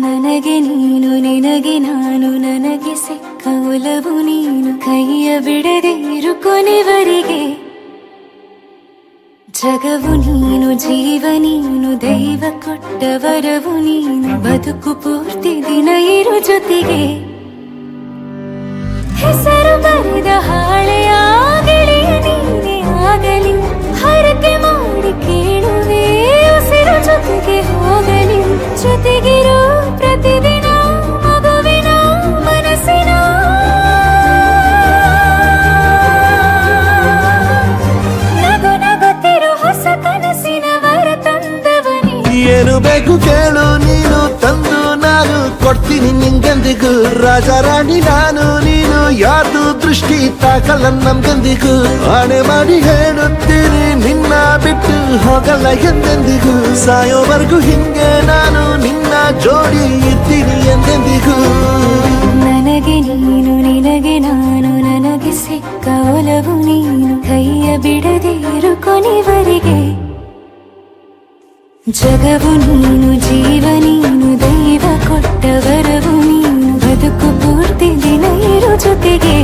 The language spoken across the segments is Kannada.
ನನಗೆ ನೀನು ನಿನಗೆ ನಾನು ನನಗೆ ಸಿಕ್ಕ ಒಲವು ನೀನು ಕೈಯ ಬಿಡದೆ ಇರು ಕೊನೆವರೆಗೆ ಜಗವು ನೀನು ಜೀವ ನೀನು ದೈವ ಕೊಟ್ಟ ವರವು ನೀನು ಬದುಕು ಪೂರ್ತಿ ದಿನ ಇರು ಜೊತೆಗೆ ಹೆಸರು ಬರೆದ ಹಾಳೆಯ ಗೆಳೆಯ ನೀನೇ ಆಗಲಿ ಹರಕೆ ಮಾಡಿ ಕೇಳುವೆ ಉಸಿರು ಜೊತೆಗೆ ಹೋಗಲಿ ಜೊತೆಗಿರೋ ಪ್ರತಿದಿನ ಮಗುವಿನ ಮನಸ್ಸಿನ ನಗು ನಗುತ್ತಿರೋ ಹೊಸ ಕನಸಿನ ವರ ತಂದವನೇ ಏನು ಬೇಕು ಕೇಳು ನೀನು ತಂದು ನಾನು ಕೊಡ್ತೀನಿ ನಿಂಗೆಂದಿಗೂ ರಾಜ ರಾಣಿ ನಾನು ನೀನು ಯಾರ್ದು ದೃಷ್ಟಿ ತಾಕಲ್ಲ ನಮ್ಗೆಂದಿಗೂ ಆಣೆ ಮಾಡಿ ಹೇಳುತ್ತೀನಿ ನಿನ್ನ ಬಿಟ್ಟು ಹೋಗಲ್ಲ ಎಂದೆಂದಿಗೂ ಸಾಯೋವರೆಗೂ ಹಿಂಗೆ ನಾನು ನಿನ್ನ ಜೋಡಿ ಇರ್ತೀನಿ ಎಂದೆಂದಿಗೂ ನನಗೆ ನೀನು ನಿನಗೆ ನಾನು ನನಗೆ ಸಿಕ್ಕ ಒಲವು ನೀನು ಕೈಯ ಬಿಡದೆ ಇರು ಕೊನೆವರೆಗೆ ಜಗವು ನೀನು ಜೀವ ನೀನು ದೈವ ಕೊಟ್ಟ ವರವು ನೀನು ಬದುಕು ಪೂರ್ತಿ ದಿನ ಇರು ಜೊತೆಗೆ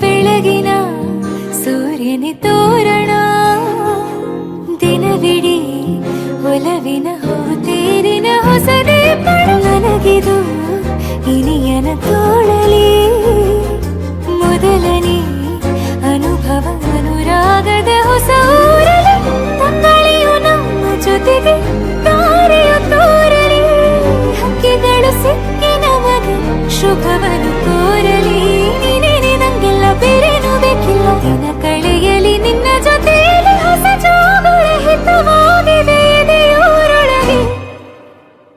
ಬೆಳಗಿನ ಸೂರ್ಯನ ತೋರಣ ದಿನವಿಡೀ ಒಲವಿನ ಹೋತೇರಿನ ಹೊಸದೇ ನನಗಿದು ಇನಿಯನ ತೋಳಲಿ ಮೊದಲನೇ ಅನುಭವ ಅನುರಾಗದ ಹೊಸ ಊರಲಿ ತಂಗಳಿಯು ನಮ್ಮ ಜೊತೆಗೆ ತಾರೆಯು ತೋರಲಿ ಹಕ್ಕಿಗಳು ಸಿಕ್ಕಿ ನಮಗೆ ಶುಭವನ್ನು ಕೋರಲಿ ಬೇರೇನು ಬೇಕಿಲ್ಲ ದಿನ ಕಳೆಯಲಿ ನಿನ್ನ ಜೊತೆಯಲ್ಲಿ ಹೊಸ ಜೋಗುಳ ಹಿತವಾಗಿದೆ ದೇವರೊಳಗೆ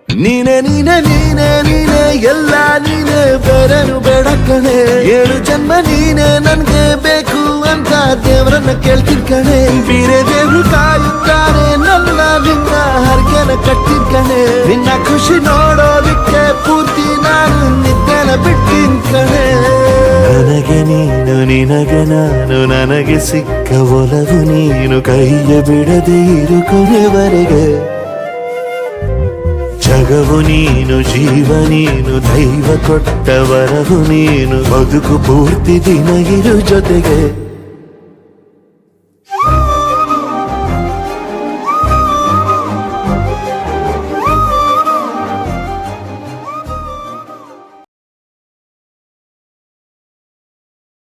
ನೀನೆ ನೀನೆ ನೀನೆ ನೀನೆ ಎಲ್ಲ ನೀನೆ ಬೇರೆನು ಬೇಡ ಕಣೆ 7 ಜನ್ಮ ನೀನೆ ನನ್ಗೆ ಬೇಕು ಅಂತ ದೇವರನ್ನ ಕೇಳ್ತೀನಿ ಕಣೆ ಬೇರೆ ದೇವ್ರು ಕಾಯುತ್ತಾರೆ ನನ್ನ ನಿನ್ನ ಹರ್ಗೆನ ಕಟ್ಟಿನ ಕಣೆ ನಿನ್ನ ಖುಷಿ ನೋಡೋದಕ್ಕೆ ಪೂರ್ತಿ ನಾನು ನಿದ್ದೆನ ಬಿಟ್ಟಿನ ಕಣೆ ನನಗೆ ನೀನು ನಿನಗೆ ನಾನು ನನಗೆ ಸಿಕ್ಕ ಒಲವು ನೀನು ಕೈಯ ಬಿಡದೆ ಇರು ಕೊನೆವರೆಗೆ ಜಗವು ನೀನು ಜೀವ ನೀನು ದೈವ ಕೊಟ್ಟ ವರವು ನೀನು ಬದುಕು ಪೂರ್ತಿ ದಿನ ಇರು ಜೊತೆಗೆ